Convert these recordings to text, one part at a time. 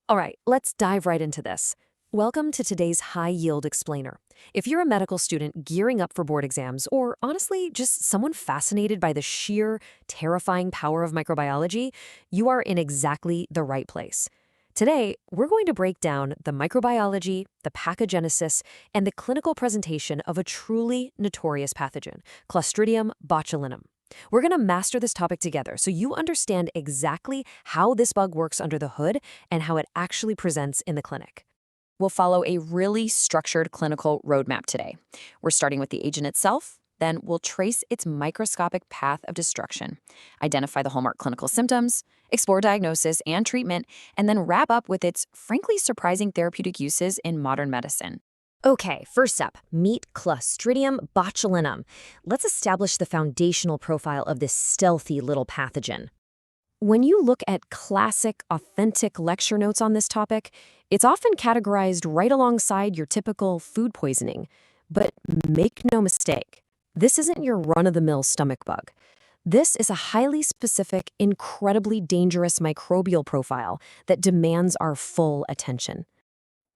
All right, let's dive right into this. Welcome to today's high-yield explainer. If you're a medical student gearing up for board exams, or honestly, just someone fascinated by the sheer, terrifying power of microbiology, you are in exactly the right place. Today, we're going to break down the microbiology, the pathogenesis, and the clinical presentation of a truly notorious pathogen, Clostridium botulinum. We're going to master this topic together so you understand exactly how this bug works under the hood and how it actually presents in the clinic. We'll follow a really structured clinical roadmap today. We're starting with the agent itself, then we'll trace its microscopic path of destruction, identify the hallmark clinical symptoms, explore diagnosis and treatment, and then wrap up with its frankly surprising therapeutic uses in modern medicine. Okay, first up, meet Clostridium botulinum. Let's establish the foundational profile of this stealthy little pathogen. When you look at classic, authentic lecture notes on this topic, it's often categorized right alongside your typical food poisoning. But make no mistake, this isn't your run-of-the-mill stomach bug. This is a highly specific, incredibly dangerous microbial profile that demands our full attention.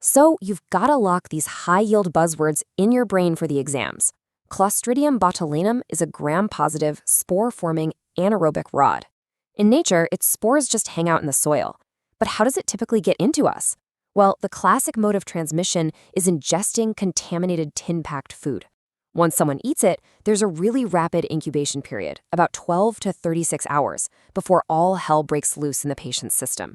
So you've got to lock these high-yield buzzwords in your brain for the exams. Clostridium botulinum is a gram-positive, spore-forming anaerobic rod. In nature, its spores just hang out in the soil. But how does it typically get into us? Well, the classic mode of transmission is ingesting contaminated tin-packed food. Once someone eats it, there's a really rapid incubation period, about 12 to 36 hours, before all hell breaks loose in the patient's system.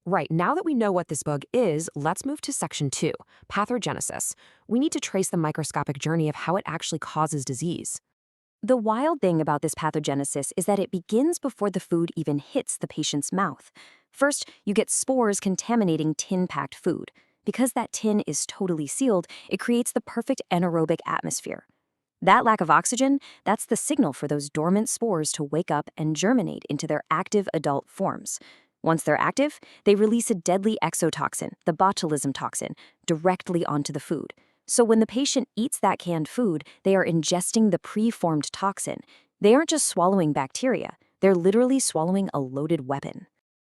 Right, now that we know what this bug is, let's move to section 2, pathogenesis. We need to trace the microscopic journey of how it actually causes disease. The wild thing about this pathogenesis is that it begins before the food even hits the patient's mouth. First, you get spores contaminating tin-packed food. Because that tin is totally sealed, it creates the perfect anaerobic atmosphere. That lack of oxygen, that's the signal for those dormant spores to wake up and germinate into their active adult forms. Once they're active, they release a deadly exotoxin, the botulism toxin, directly onto the food. So when the patient eats that canned food, they are ingesting the preformed toxin. They aren't just swallowing bacteria, they're literally swallowing a loaded weapon.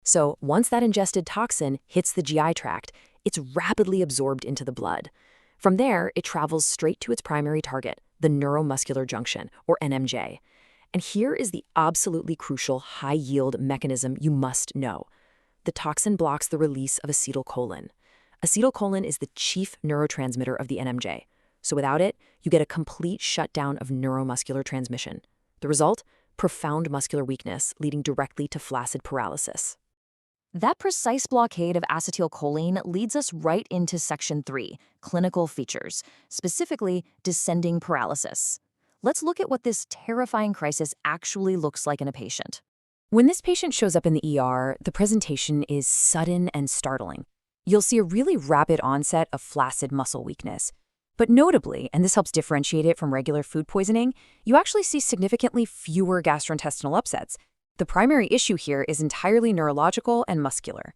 So once that ingested toxin hits the GI tract, it's rapidly absorbed into the blood. From there, it travels straight to its primary target, the neuromuscular junction, or NMJ. And here is the absolutely crucial high-yield mechanism you must know. The toxin blocks the release of acetylcholine. Acetylcholine is the chief neurotransmitter of the NMJ. So without it, you get a complete shutdown of neuromuscular transmission. The result? Profound muscular weakness, leading directly to flaccid paralysis. That precise blockade of acetylcholine leads us right into section 3, clinical features, specifically descending paralysis. Let's look at what this terrifying crisis actually looks like in a patient. When this patient shows up in the ER, the presentation is sudden and startling. You'll see a really rapid onset of flaccid muscle weakness. But notably, and this helps differentiate it from regular food poisoning, you actually see significantly fewer gastrointestinal upsets. The primary issue here is entirely neurological and muscular.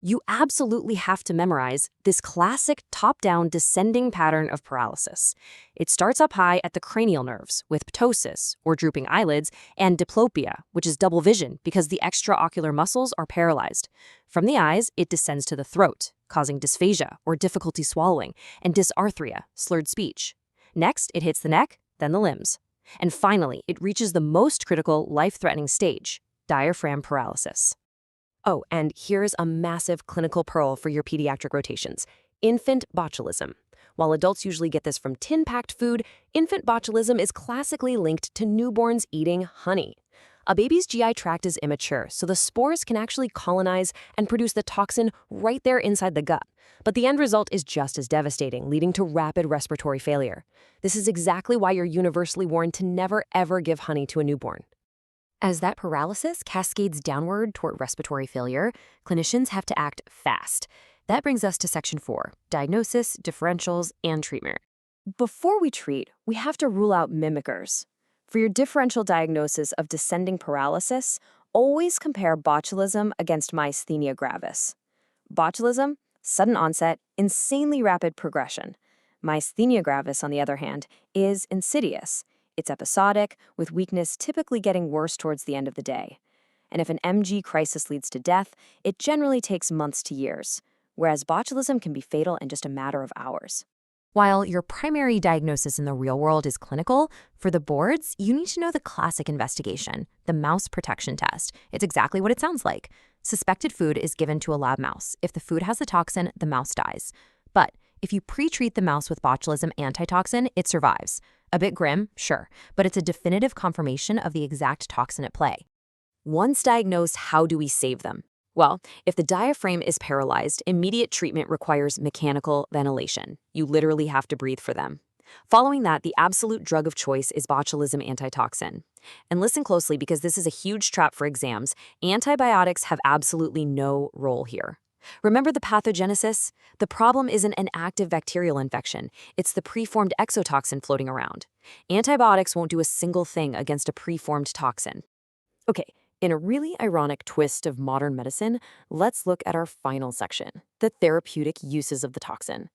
You absolutely have to memorize this classic top-down descending pattern of paralysis. It starts up high at the cranial nerves with ptosis, or drooping eyelids, and diplopia, which is double vision because the extraocular muscles are paralyzed. From the eyes, it descends to the throat, causing dysphagia, or difficulty swallowing, and dysarthria, slurred speech. Next, it hits the neck, then the limbs. And finally, it reaches the most critical, life-threatening stage, diaphragm paralysis. Oh, and here's a massive clinical pearl for your pediatric rotations: infant botulism. While adults usually get this from tin-packed food, infant botulism is classically linked to newborns eating honey. A baby's GI tract is immature, so the spores can actually colonize and produce the toxin right there inside the gut. But the end result is just as devastating, leading to rapid respiratory failure. This is exactly why you're universally warned to never ever give honey to a newborn. As that paralysis cascades downward toward respiratory failure, clinicians have to act fast. That brings us to section 4, diagnosis, differentials, and treatment. Before we treat, we have to rule out mimickers. For your differential diagnosis of descending paralysis, always compare botulism against myasthenia gravis. Botulism, sudden onset, insanely rapid progression. Myasthenia gravis, on the other hand, is insidious. It's episodic, with weakness typically getting worse towards the end of the day. And if an MG crisis leads to death, it generally takes months to years. whereas botulism can be fatal in just a matter of hours. While your primary diagnosis in the real world is clinical, for the boards, you need to know the classic investigation, the mouse protection test. It's exactly what it sounds like. Suspected food is given to a lab mouse. If the food has the toxin, the mouse dies. But if you pre-treat the mouse with botulism antitoxin, it survives. A bit grim, sure, but it's a definitive confirmation of the exact toxin at play. Once diagnosed, how do we save them? Well, if the diaphragm is paralyzed, immediate treatment requires mechanical ventilation. You literally have to breathe for them. Following that, the absolute drug of choice is botulism antitoxin. And listen closely because this is a huge trap for exams. Antibiotics have absolutely no role here. Remember the pathogenesis? The problem isn't an active bacterial infection. It's the preformed exotoxin floating around. Antibiotics won't do a single thing against a preformed toxin. Okay. In a really ironic twist of modern medicine, let's look at our final section, the therapeutic uses of the toxin.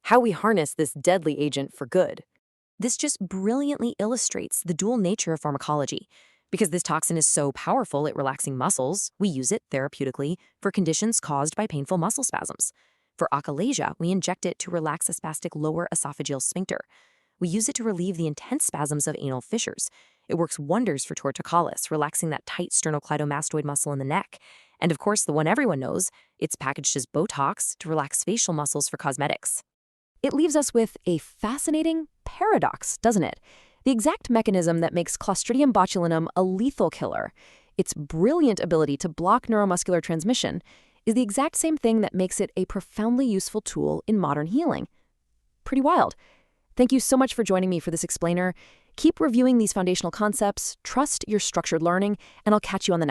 How we harness this deadly agent for good. This just brilliantly illustrates the dual nature of pharmacology. Because this toxin is so powerful at relaxing muscles, we use it therapeutically for conditions caused by painful muscle spasms. For achalasia, we inject it to relax a spastic lower esophageal sphincter. We use it to relieve the intense spasms of anal fissures. It works wonders for torticollis, relaxing that tight sternocleidomastoid muscle in the neck. And of course, the one everyone knows, it's packaged as Botox to relax facial muscles for cosmetics. It leaves us with a fascinating paradox, doesn't it? The exact mechanism that makes Clostridium botulinum a lethal killer, its brilliant ability to block neuromuscular transmission, is the exact same thing that makes it a profoundly useful tool in modern healing. Pretty wild. Thank you so much for joining me for this explainer. Keep reviewing these foundational concepts, trust your structured learning, and I'll catch you on the next